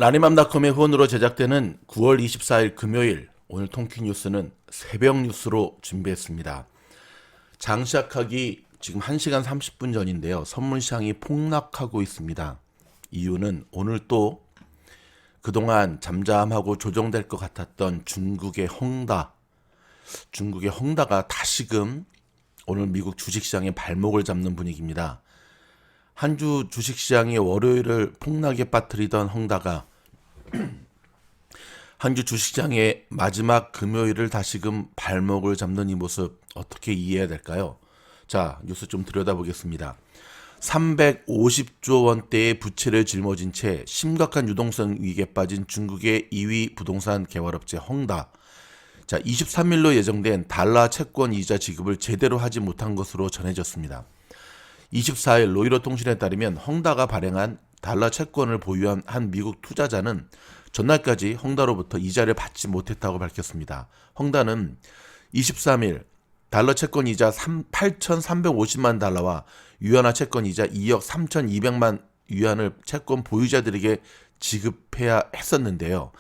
라니맘닷컴의 후원으로 제작되는 9월 24일 금요일 오늘 통큐 뉴스는 새벽 뉴스로 준비했습니다. 장 시작하기 지금 1시간 30분 전인데요. 선물시장이 폭락하고 있습니다. 이유는 오늘 또 그동안 잠잠하고 조정될 것 같았던 중국의 헝다가 다시금 오늘 미국 주식시장의 발목을 잡는 분위기입니다. 한 주 주식시장이 월요일을 폭락에 빠뜨리던 헝다가 한 주 주식시장의 마지막 금요일을 다시금 발목을 잡는 이 모습 어떻게 이해해야 될까요? 자, 뉴스 좀 들여다보겠습니다. 350조 원대의 부채를 짊어진 채 심각한 유동성 위기에 빠진 중국의 2위 부동산 개발업체 헝다. 자, 23일로 예정된 달러 채권 이자 지급을 제대로 하지 못한 것으로 전해졌습니다. 24일 로이터 통신에 따르면 헝다가 발행한 달러 채권을 보유한 한 미국 투자자는 전날까지 헝다로부터 이자를 받지 못했다고 밝혔습니다. 헝다는 23일 달러 채권 이자 8,350만 달러와 위안화 채권 이자 2억 3,200만 위안을 채권 보유자들에게 지급해야 했었는데요.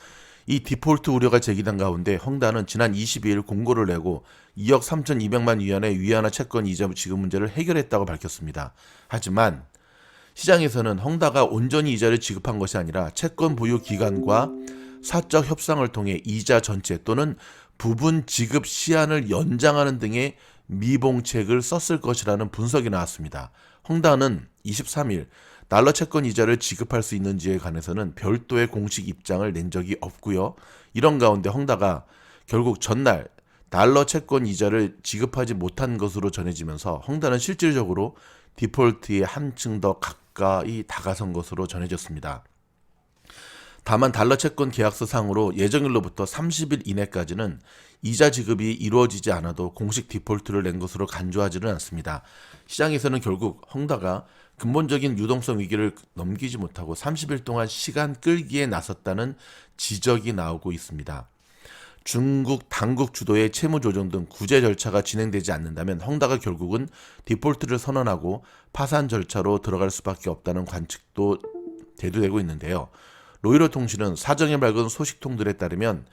이 디폴트 우려가 제기된 가운데 헝다는 지난 22일 공고를 내고 2억 3,200만 위안의 위안화 채권 이자 지급 문제를 해결했다고 밝혔습니다. 하지만 시장에서는 헝다가 온전히 이자를 지급한 것이 아니라 채권 보유 기간과 사적 협상을 통해 이자 전체 또는 부분 지급 시한을 연장하는 등의 미봉책을 썼을 것이라는 분석이 나왔습니다. 헝다는 23일 달러 채권 이자를 지급할 수 있는지에 관해서는 별도의 공식 입장을 낸 적이 없고요. 이런 가운데 헝다가 결국 전날 달러 채권 이자를 지급하지 못한 것으로 전해지면서 헝다는 실질적으로 디폴트에 한층 더 가까이 다가선 것으로 전해졌습니다. 다만 달러 채권 계약서 상으로 예정일로부터 30일 이내까지는 이자 지급이 이루어지지 않아도 공식 디폴트를 낸 것으로 간주하지는 않습니다. 시장에서는 결국 헝다가 근본적인 유동성 위기를 넘기지 못하고 30일 동안 시간 끌기에 나섰다는 지적이 나오고 있습니다. 중국 당국 주도의 채무조정 등 구제 절차가 진행되지 않는다면 헝다가 결국은 디폴트를 선언하고 파산 절차로 들어갈 수밖에 없다는 관측도 대두되고 있는데요. 로이터 통신은 사정이 밝은 소식통들에 따르면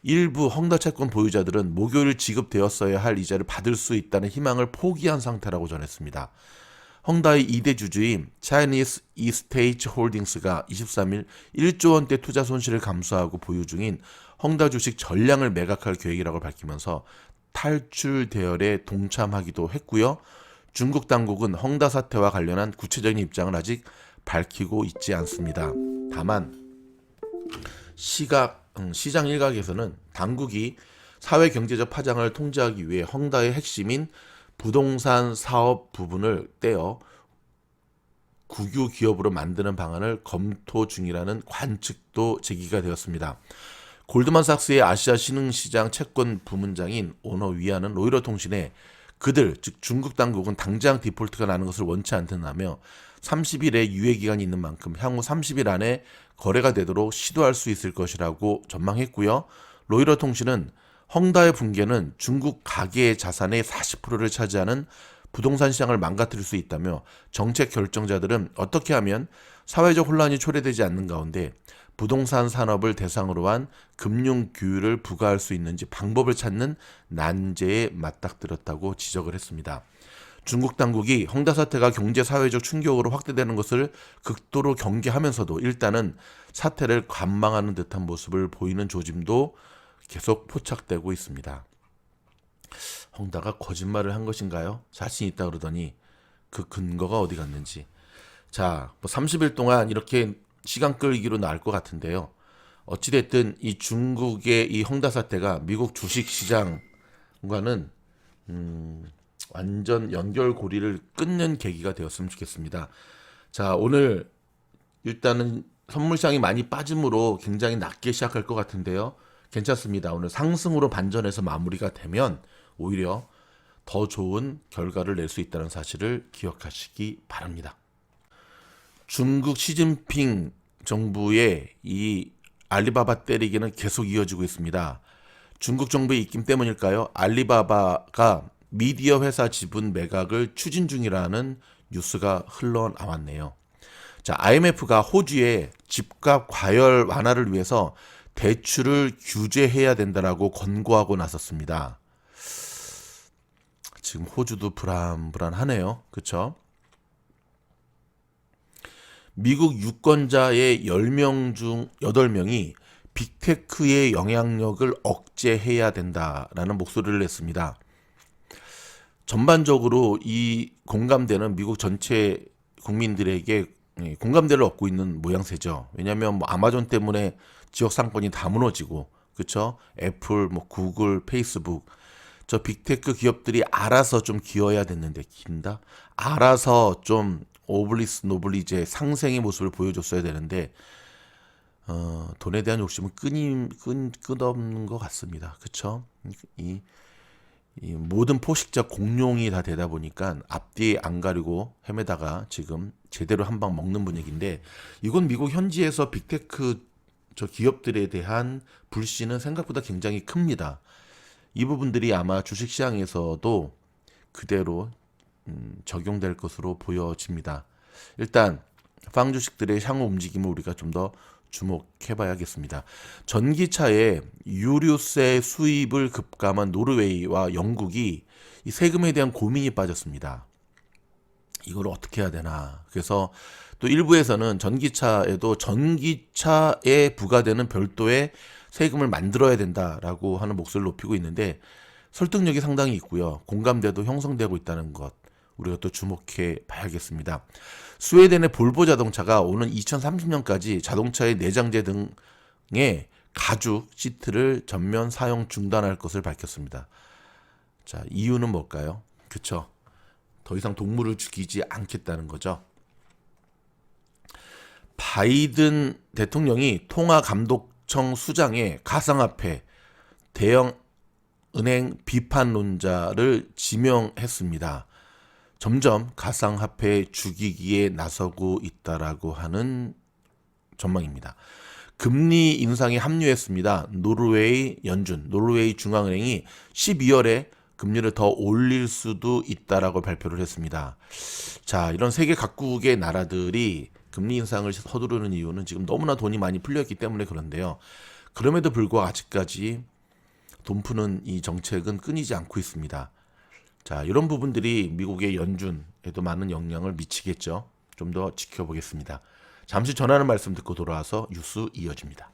일부 헝다 채권 보유자들은 목요일 지급되었어야 할 이자를 받을 수 있다는 희망을 포기한 상태라고 전했습니다. 헝다의 2대 주주인 Chinese Estate Holdings가 23일 1조 원대 투자 손실을 감수하고 보유 중인 헝다 주식 전량을 매각할 계획이라고 밝히면서 탈출 대열에 동참하기도 했고요. 중국 당국은 헝다 사태와 관련한 구체적인 입장을 아직 밝히고 있지 않습니다. 다만 시장 일각에서는 당국이 사회 경제적 파장을 통제하기 위해 헝다의 핵심인 부동산 사업 부분을 떼어 국유 기업으로 만드는 방안을 검토 중이라는 관측도 제기가 되었습니다. 골드만삭스의 아시아 신흥시장 채권 부문장인 오너 위안은 로이터 통신에 그들, 즉 중국 당국은 당장 디폴트가 나는 것을 원치 않다며 30일의 유예기간이 있는 만큼 향후 30일 안에 거래가 되도록 시도할 수 있을 것이라고 전망했고요. 로이터 통신은 헝다의 붕괴는 중국 가계의 자산의 40%를 차지하는 부동산 시장을 망가뜨릴 수 있다며 정책 결정자들은 어떻게 하면 사회적 혼란이 초래되지 않는 가운데 부동산 산업을 대상으로 한 금융 규율을 부과할 수 있는지 방법을 찾는 난제에 맞닥뜨렸다고 지적을 했습니다. 중국 당국이 헝다 사태가 경제 사회적 충격으로 확대되는 것을 극도로 경계하면서도 일단은 사태를 관망하는 듯한 모습을 보이는 조짐도 계속 포착되고 있습니다. 헝다가 거짓말을 한 것인가요? 자신 있다 그러더니 그 근거가 어디 갔는지. 자, 30일 동안 이렇게 시간 끌기로 나올 것 같은데요. 어찌됐든 이 중국의 이 헝다 사태가 미국 주식시장과는 완전 연결고리를 끊는 계기가 되었으면 좋겠습니다. 자, 오늘 일단은 선물시장이 많이 빠짐으로 굉장히 낮게 시작할 것 같은데요. 괜찮습니다. 오늘 상승으로 반전해서 마무리가 되면 오히려 더 좋은 결과를 낼 수 있다는 사실을 기억하시기 바랍니다. 중국 시진핑 정부의 이 알리바바 때리기는 계속 이어지고 있습니다. 중국 정부의 입김 때문일까요? 알리바바가 미디어 회사 지분 매각을 추진 중이라는 뉴스가 흘러나왔네요. 자, IMF가 호주의 집값 과열 완화를 위해서 대출을 규제해야 된다라고 권고하고 나섰습니다. 지금 호주도 불안불안하네요. 그렇죠? 미국 유권자의 10명 중 8명이 빅테크의 영향력을 억제해야 된다라는 목소리를 냈습니다. 전반적으로 이 공감대는 미국 전체 국민들에게 공감대를 얻고 있는 모양새죠. 왜냐하면 뭐 아마존 때문에 지역 상권이 다 무너지고, 그렇죠? 애플, 뭐 구글, 페이스북, 저 빅테크 기업들이 알아서 좀 기어야 됐는데, 알아서 좀 오블리스 노블리제 상생의 모습을 보여줬어야 되는데, 돈에 대한 욕심은 끝없는 것 같습니다. 그렇죠? 이 모든 포식자 공룡이 다 되다 보니까 앞뒤 안 가리고 헤매다가 지금 제대로 한 방 먹는 분위기인데, 이건 미국 현지에서 빅테크 저 기업들에 대한 불신은 생각보다 굉장히 큽니다. 이 부분들이 아마 주식시장에서도 그대로 적용될 것으로 보여집니다. 일단 빵 주식들의 향후 움직임을 우리가 좀 더 주목해봐야겠습니다. 전기차의 유류세 수입을 급감한 노르웨이와 영국이 이 세금에 대한 고민이 빠졌습니다. 이걸 어떻게 해야 되나. 그래서 또 일부에서는 전기차에도 전기차에 부과되는 별도의 세금을 만들어야 된다라고 하는 목소리를 높이고 있는데, 설득력이 상당히 있고요. 공감대도 형성되고 있다는 것, 우리가 또 주목해 봐야겠습니다. 스웨덴의 볼보 자동차가 오는 2030년까지 자동차의 내장재 등의 가죽 시트를 전면 사용 중단할 것을 밝혔습니다. 자, 이유는 뭘까요? 그쵸? 더 이상 동물을 죽이지 않겠다는 거죠. 바이든 대통령이 통화감독청 수장에 가상화폐 대형 은행 비판론자를 지명했습니다. 점점 가상화폐 죽이기에 나서고 있다라고 하는 전망입니다. 금리 인상에 합류했습니다. 노르웨이 중앙은행이 12월에 금리를 더 올릴 수도 있다라고 발표를 했습니다. 자, 이런 세계 각국의 나라들이 금리 인상을 서두르는 이유는 지금 너무나 돈이 많이 풀렸기 때문에 그런데요. 그럼에도 불구하고 아직까지 돈 푸는 이 정책은 끊이지 않고 있습니다. 자, 이런 부분들이 미국의 연준에도 많은 영향을 미치겠죠. 좀 더 지켜보겠습니다. 잠시 전하는 말씀 듣고 돌아와서 뉴스 이어집니다.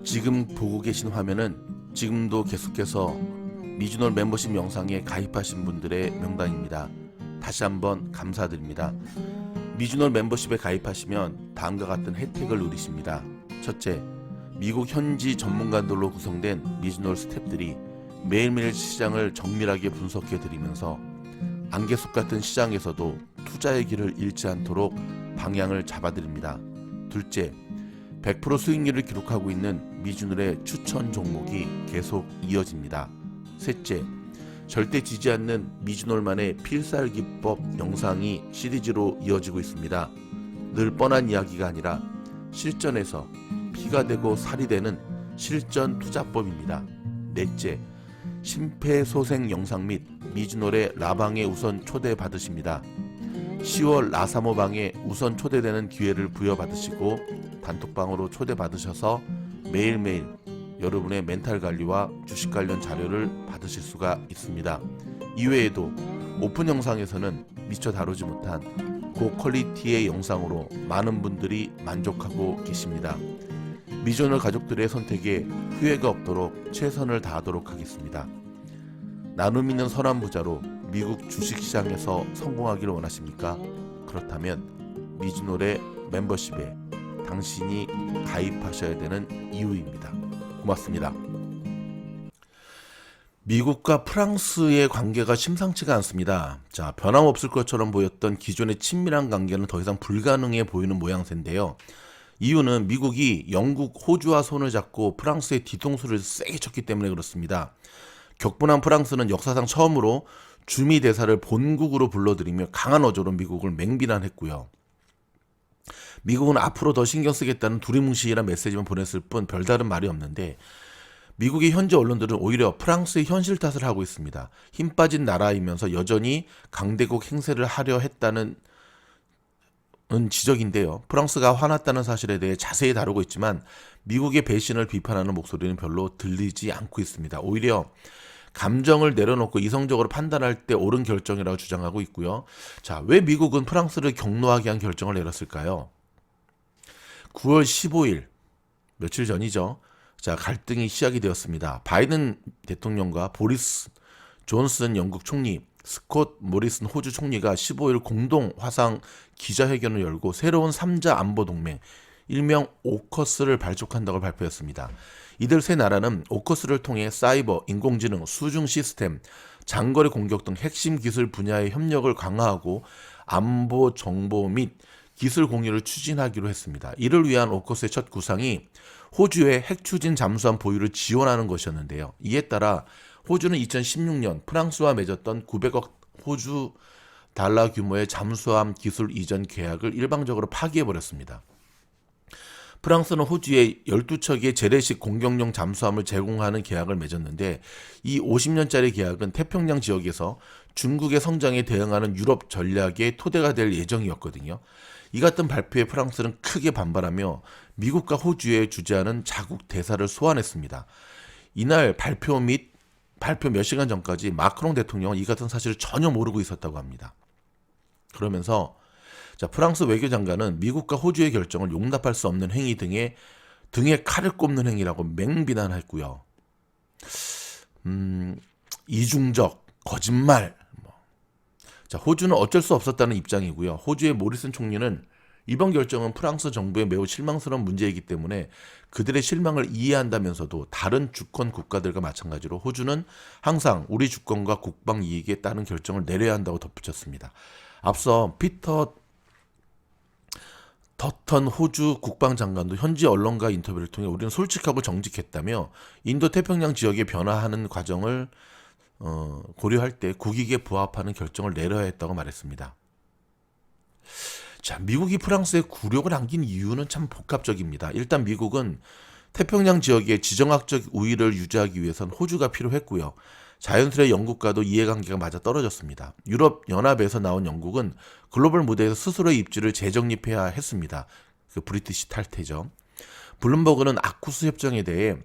지금 보고 계신 화면은 지금도 계속해서 미주놀 멤버십 영상에 가입하신 분들의 명단입니다. 다시 한번 감사드립니다. 미주놀 멤버십에 가입하시면 다음과 같은 혜택을 누리십니다. 첫째, 미국 현지 전문가들로 구성된 미주놀 스태프들이 매일매일 시장을 정밀하게 분석해 드리면서 안개숲 같은 시장에서도 투자의 길을 잃지 않도록 방향을 잡아드립니다. 둘째, 100% 수익률을 기록하고 있는 미주놀의 추천 종목이 계속 이어집니다. 셋째, 절대 지지 않는 미주놀만의 필살기법 영상이 시리즈로 이어지고 있습니다. 늘 뻔한 이야기가 아니라 실전에서 피가 되고 살이 되는 실전 투자법입니다. 넷째, 심폐소생 영상 및 미주놀의 라방에 우선 초대받으십니다. 10월 라사모방에 우선 초대되는 기회를 부여받으시고 단톡방으로 초대받으셔서 매일매일 여러분의 멘탈 관리와 주식 관련 자료를 받으실 수가 있습니다. 이외에도 오픈 영상에서는 미처 다루지 못한 고퀄리티의 영상으로 많은 분들이 만족하고 계십니다. 미주놀 가족들의 선택에 후회가 없도록 최선을 다하도록 하겠습니다. 나눔 있는 선한 부자로 미국 주식시장에서 성공하기를 원하십니까? 그렇다면 미주놀의 멤버십에 당신이 가입하셔야 되는 이유입니다. 고맙습니다. 미국과 프랑스의 관계가 심상치가 않습니다. 자, 변함없을 것처럼 보였던 기존의 친밀한 관계는 더 이상 불가능해 보이는 모양새인데요. 이유는 미국이 영국, 호주와 손을 잡고 프랑스의 뒤통수를 세게 쳤기 때문에 그렇습니다. 격분한 프랑스는 역사상 처음으로 주미 대사를 본국으로 불러들이며 강한 어조로 미국을 맹비난했고요. 미국은 앞으로 더 신경 쓰겠다는 두리뭉실한 메시지만 보냈을 뿐 별다른 말이 없는데, 미국의 현지 언론들은 오히려 프랑스의 현실 탓을 하고 있습니다. 힘 빠진 나라이면서 여전히 강대국 행세를 하려 했다는 지적인데요. 프랑스가 화났다는 사실에 대해 자세히 다루고 있지만 미국의 배신을 비판하는 목소리는 별로 들리지 않고 있습니다. 오히려 감정을 내려놓고 이성적으로 판단할 때 옳은 결정이라고 주장하고 있고요. 자, 왜 미국은 프랑스를 경로하게 한 결정을 내렸을까요? 9월 15일, 며칠 전이죠. 자, 갈등이 시작이 되었습니다. 바이든 대통령과 보리스 존슨 영국 총리, 스콧 모리슨 호주 총리가 15일 공동 화상 기자회견을 열고 새로운 3자 안보 동맹, 일명 오커스를 발족한다고 발표했습니다. 이들 세 나라는 오커스를 통해 사이버, 인공지능, 수중 시스템, 장거리 공격 등 핵심 기술 분야의 협력을 강화하고 안보 정보 및 기술 공유를 추진하기로 했습니다. 이를 위한 오커스의 첫 구상이 호주의 핵 추진 잠수함 보유를 지원하는 것이었는데요. 이에 따라 호주는 2016년 프랑스와 맺었던 900억 호주 달러 규모의 잠수함 기술 이전 계약을 일방적으로 파기해버렸습니다. 프랑스는 호주에 12척의 재래식 공격용 잠수함을 제공하는 계약을 맺었는데 이 50년짜리 계약은 태평양 지역에서 중국의 성장에 대응하는 유럽 전략의 토대가 될 예정이었거든요. 이 같은 발표에 프랑스는 크게 반발하며 미국과 호주에 주재하는 자국 대사를 소환했습니다. 이날 발표 몇 시간 전까지 마크롱 대통령은 이 같은 사실을 전혀 모르고 있었다고 합니다. 그러면서 자, 프랑스 외교장관은 미국과 호주의 결정을 용납할 수 없는 행위 등에 칼을 꼽는 행위라고 맹비난했고요. 이중적, 거짓말. 자, 호주는 어쩔 수 없었다는 입장이고요. 호주의 모리슨 총리는 이번 결정은 프랑스 정부의 매우 실망스러운 문제이기 때문에 그들의 실망을 이해한다면서도 다른 주권 국가들과 마찬가지로 호주는 항상 우리 주권과 국방 이익에 따른 결정을 내려야 한다고 덧붙였습니다. 앞서 피터 더턴 호주 국방장관도 현지 언론과 인터뷰를 통해 우리는 솔직하고 정직했다며 인도 태평양 지역에 변화하는 과정을 고려할 때 국익에 부합하는 결정을 내려야 했다고 말했습니다. 자, 미국이 프랑스에 굴욕을 안긴 이유는 참 복합적입니다. 일단 미국은 태평양 지역의 지정학적 우위를 유지하기 위해선 호주가 필요했고요. 자연스레 영국과도 이해관계가 맞아 떨어졌습니다. 유럽연합에서 나온 영국은 글로벌 무대에서 스스로의 입지를 재정립해야 했습니다. 그 브리티시 탈퇴죠. 블룸버그는 아쿠스 협정에 대해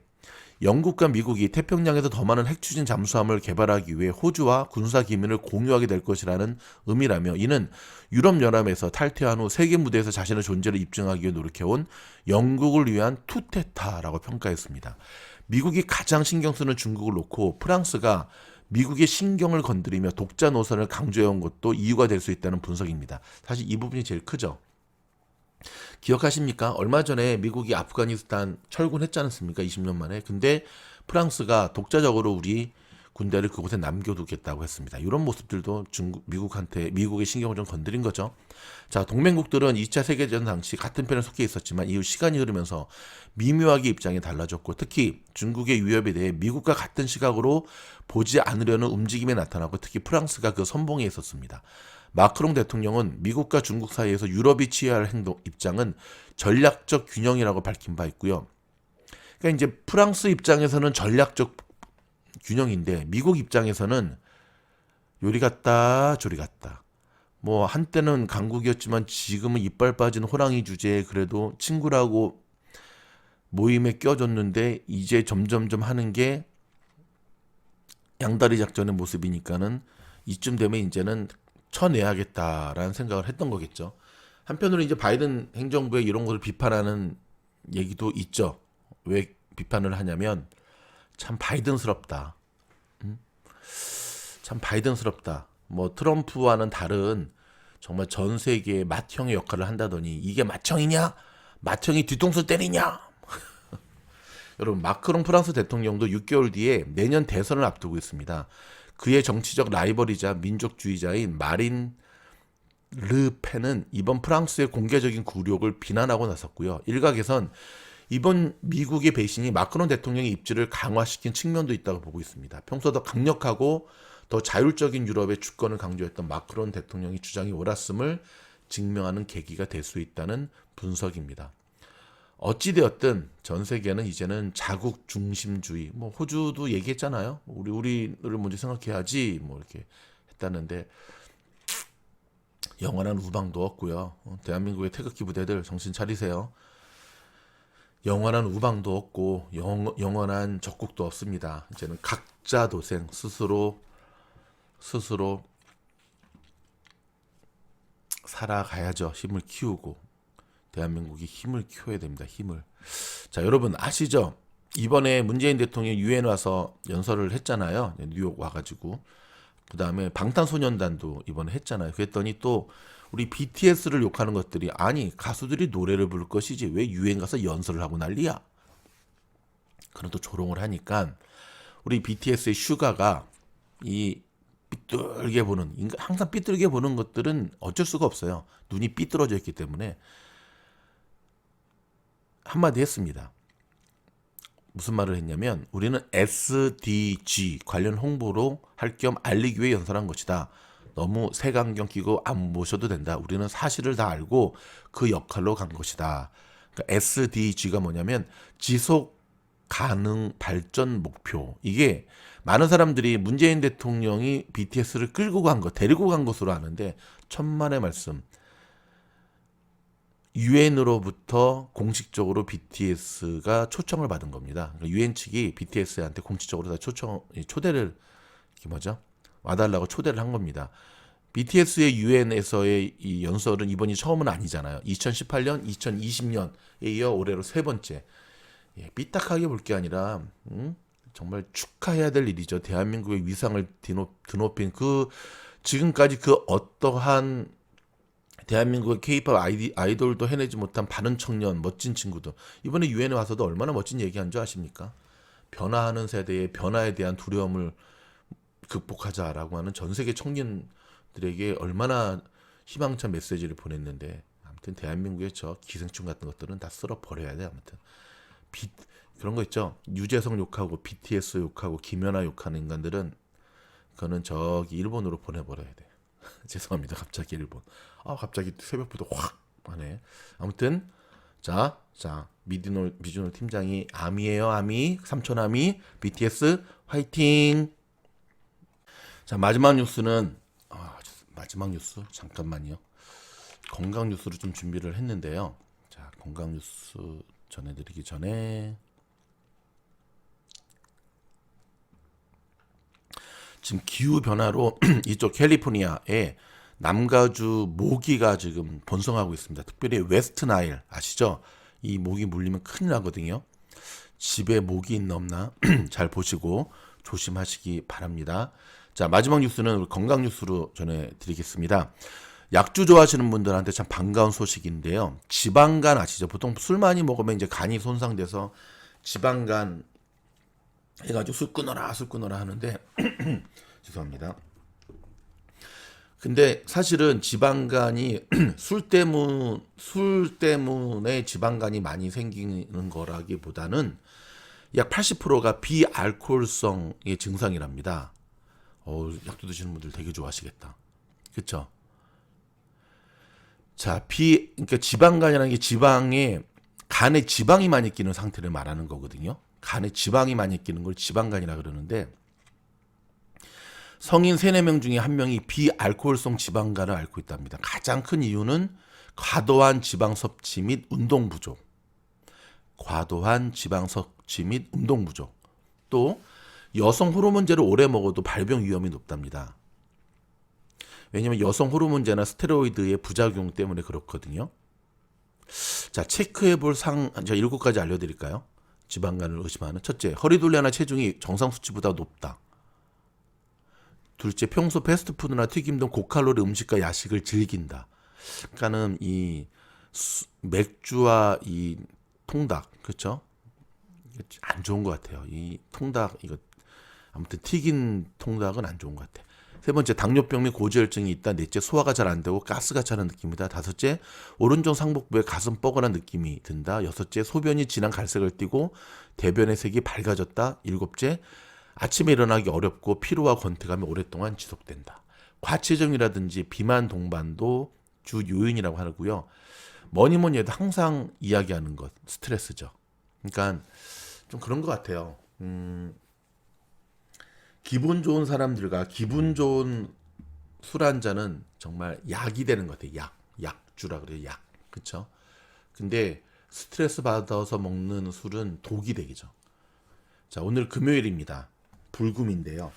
영국과 미국이 태평양에서 더 많은 핵추진 잠수함을 개발하기 위해 호주와 군사 기밀을 공유하게 될 것이라는 의미라며 이는 유럽연합에서 탈퇴한 후 세계 무대에서 자신의 존재를 입증하기 위해 노력해온 영국을 위한 투테타라고 평가했습니다. 미국이 가장 신경 쓰는 중국을 놓고 프랑스가 미국의 신경을 건드리며 독자 노선을 강조해온 것도 이유가 될 수 있다는 분석입니다. 사실 이 부분이 제일 크죠. 기억하십니까? 얼마 전에 미국이 아프가니스탄 철군했지 않습니까? 20년 만에. 근데 프랑스가 독자적으로 우리 군대를 그곳에 남겨두겠다고 했습니다. 이런 모습들도 미국의 신경을 좀 건드린 거죠. 자, 동맹국들은 2차 세계대전 당시 같은 편에 속해 있었지만 이후 시간이 흐르면서 미묘하게 입장이 달라졌고 특히 중국의 위협에 대해 미국과 같은 시각으로 보지 않으려는 움직임이 나타나고 특히 프랑스가 그 선봉에 있었습니다. 마크롱 대통령은 미국과 중국 사이에서 유럽이 취해야 할 입장은 전략적 균형이라고 밝힌 바 있고요. 그러니까 이제 프랑스 입장에서는 전략적 균형인데 미국 입장에서는 요리 같다 조리 같다. 뭐 한때는 강국이었지만 지금은 이빨 빠진 호랑이 주제에 그래도 친구라고 모임에 껴줬는데 이제 점점점 하는 게 양다리 작전의 모습이니까는 이쯤 되면 이제는 쳐내야겠다라는 생각을 했던 거겠죠. 한편으로 이제 바이든 행정부의 이런 것을 비판하는 얘기도 있죠. 왜 비판을 하냐면 참 바이든스럽다. 참 바이든스럽다. 뭐 트럼프와는 다른 정말 전 세계의 맏형의 역할을 한다더니 이게 맏형이냐? 맏형이 뒤통수 때리냐? 여러분 마크롱 프랑스 대통령도 6개월 뒤에 내년 대선을 앞두고 있습니다. 그의 정치적 라이벌이자 민족주의자인 마린 르펜은 이번 프랑스의 공개적인 굴욕을 비난하고 나섰고요. 일각에선 이번 미국의 배신이 마크롱 대통령의 입지를 강화시킨 측면도 있다고 보고 있습니다. 평소 더 강력하고 더 자율적인 유럽의 주권을 강조했던 마크롱 대통령의 주장이 옳았음을 증명하는 계기가 될 수 있다는 분석입니다. 어찌되었든 전 세계는 이제는 자국 중심주의, 뭐 호주도 얘기했잖아요. 우리를 먼저 생각해야지 뭐 이렇게 했다는데 영원한 우방도 없고요. 대한민국의 태극기 부대들 정신 차리세요. 영원한 우방도 없고 영원한 적국도 없습니다. 이제는 각자 도생 스스로 살아가야죠. 힘을 키우고 대한민국이 힘을 키워야 됩니다. 힘을. 자, 여러분 아시죠? 이번에 문재인 대통령이 유엔 와서 연설을 했잖아요. 뉴욕 와가지고. 그 다음에 방탄소년단도 이번에 했잖아요. 그랬더니 또 우리 BTS를 욕하는 것들이 아니 가수들이 노래를 부를 것이지 왜 유엔 가서 연설을 하고 난리야. 그런 또 조롱을 하니까 우리 BTS의 슈가가 이 삐뚤게 보는 항상 삐뚤게 보는 것들은 어쩔 수가 없어요. 눈이 삐뚤어져 있기 때문에 한마디 했습니다. 무슨 말을 했냐면 우리는 SDG 관련 홍보로 할 겸 알리기 위해 연설한 것이다. 너무 색안경 끼고 안 모셔도 된다. 우리는 사실을 다 알고 그 역할로 간 것이다. 그러니까 SDG가 뭐냐면 지속 가능 발전 목표. 이게 많은 사람들이 문재인 대통령이 BTS를 끌고 간 것, 데리고 간 것으로 아는데 천만의 말씀. 유엔으로부터 공식적으로 BTS가 초청을 받은 겁니다. 유엔 측이 BTS한테 공식적으로 다 초대를 와달라고 초대를 한 겁니다. BTS의 유엔에서의 이 연설은 이번이 처음은 아니잖아요. 2018년, 2020년에 이어 올해로 세 번째. 삐딱하게 볼 게 아니라 정말 축하해야 될 일이죠. 대한민국의 위상을 드높인 지금까지 그 어떠한 대한민국의 K-pop 아이돌도 해내지 못한 바른 청년, 멋진 친구들. 이번에 유엔에 와서도 얼마나 멋진 얘기한 줄 아십니까? 변화하는 세대의 변화에 대한 두려움을 극복하자라고 하는 전 세계 청년들에게 얼마나 희망찬 메시지를 보냈는데 아무튼 대한민국의 저 기생충 같은 것들은 다 쓸어 버려야 돼. 아무튼 그런 거 있죠. 유재석 욕하고 BTS 욕하고 김연아 욕하는 인간들은 그거는 저기 일본으로 보내버려야 돼. 죄송합니다. 갑자기 일본. 갑자기 새벽부터 확 하네. 아무튼 자 미주놀 팀장이 아미예요. 아미 삼촌 아미 BTS 화이팅. 자, 마지막 뉴스는 마지막 뉴스 잠깐만요. 건강 뉴스로 좀 준비를 했는데요. 자, 건강 뉴스 전해드리기 전에 지금 기후 변화로 이쪽 캘리포니아에 남가주 모기가 지금 번성하고 있습니다. 특별히 웨스트 나일 아시죠? 이 모기 물리면 큰일 나거든요. 집에 모기 있나 없나 잘 보시고 조심하시기 바랍니다. 자, 마지막 뉴스는 건강 뉴스로 전해드리겠습니다. 약주 좋아하시는 분들한테 참 반가운 소식인데요. 지방간 아시죠? 보통 술 많이 먹으면 이제 간이 손상돼서 지방간 해가지고 술 끊어라 하는데 죄송합니다. 근데 사실은 지방간이 술 때문에 지방간이 많이 생기는 거라기보다는 약 80%가 비알코올성의 증상이랍니다. 약주 드시는 분들 되게 좋아하시겠다. 그렇죠? 자, 그러니까 지방간이라는 게 간에 지방이 많이 끼는 상태를 말하는 거거든요. 간에 지방이 많이 끼는 걸 지방간이라 그러는데 성인 3, 4명 중에 1명이 비알코올성 지방간을 앓고 있답니다. 가장 큰 이유는 과도한 지방 섭취 및 운동 부족. 또 여성 호르몬제를 오래 먹어도 발병 위험이 높답니다. 왜냐하면 여성 호르몬제나 스테로이드의 부작용 때문에 그렇거든요. 자, 체크해볼 제가 7가지 알려드릴까요? 지방간을 의심하는. 첫째, 허리둘레나 체중이 정상 수치보다 높다. 둘째, 평소 패스트푸드나 튀김 등 고칼로리 음식과 야식을 즐긴다. 그러니까는 이 맥주와 이 통닭, 그렇죠? 안 좋은 것 같아요. 이 통닭 이거 아무튼 튀긴 통닭은 안 좋은 것 같아. 세 번째, 당뇨병 및 고지혈증이 있다. 넷째, 소화가 잘 안 되고 가스가 차는 느낌이다. 다섯째, 오른쪽 상복부에 가슴 뻐근한 느낌이 든다. 여섯째, 소변이 진한 갈색을 띠고 대변의 색이 밝아졌다. 일곱째, 아침에 일어나기 어렵고 피로와 권태감이 오랫동안 지속된다. 과체중이라든지 비만 동반도 주 요인이라고 하고요. 뭐니 해도 항상 이야기하는 것, 스트레스죠. 그러니까 좀 그런 것 같아요. 기분 좋은 사람들과 기분 좋은 술 한 잔은 정말 약이 되는 것 같아요. 약주라 그래요. 약. 그쵸? 근데 스트레스 받아서 먹는 술은 독이 되겠죠. 자, 오늘 금요일입니다. 불금인데요.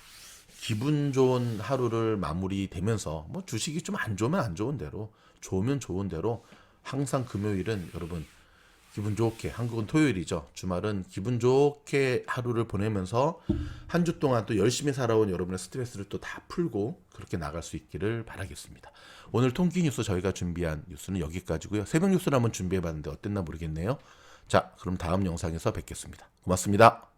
기분 좋은 하루를 마무리되면서 뭐 주식이 좀 안 좋으면 안 좋은 대로, 좋으면 좋은 대로 항상 금요일은 여러분 기분 좋게, 한국은 토요일이죠. 주말은 기분 좋게 하루를 보내면서 한 주 동안 또 열심히 살아온 여러분의 스트레스를 또 다 풀고 그렇게 나갈 수 있기를 바라겠습니다. 오늘 통기 뉴스 저희가 준비한 뉴스는 여기까지고요. 새벽 뉴스를 한번 준비해봤는데 어땠나 모르겠네요. 자, 그럼 다음 영상에서 뵙겠습니다. 고맙습니다.